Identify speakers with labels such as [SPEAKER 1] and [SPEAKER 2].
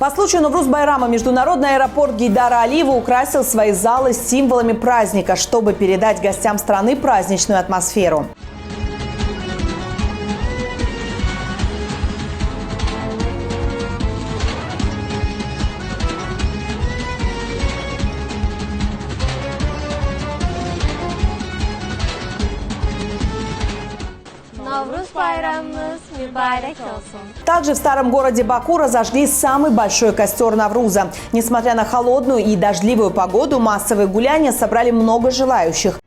[SPEAKER 1] По случаю Навруз-Байрама международный аэропорт Гейдара Алиева украсил свои залы символами праздника, чтобы передать гостям страны праздничную атмосферу.
[SPEAKER 2] Навруз-Байрамımız mübarek olsun.
[SPEAKER 1] Также в старом городе Баку разожгли самый большой костер Навруза. Несмотря на холодную и дождливую погоду, массовые гуляния собрали много желающих.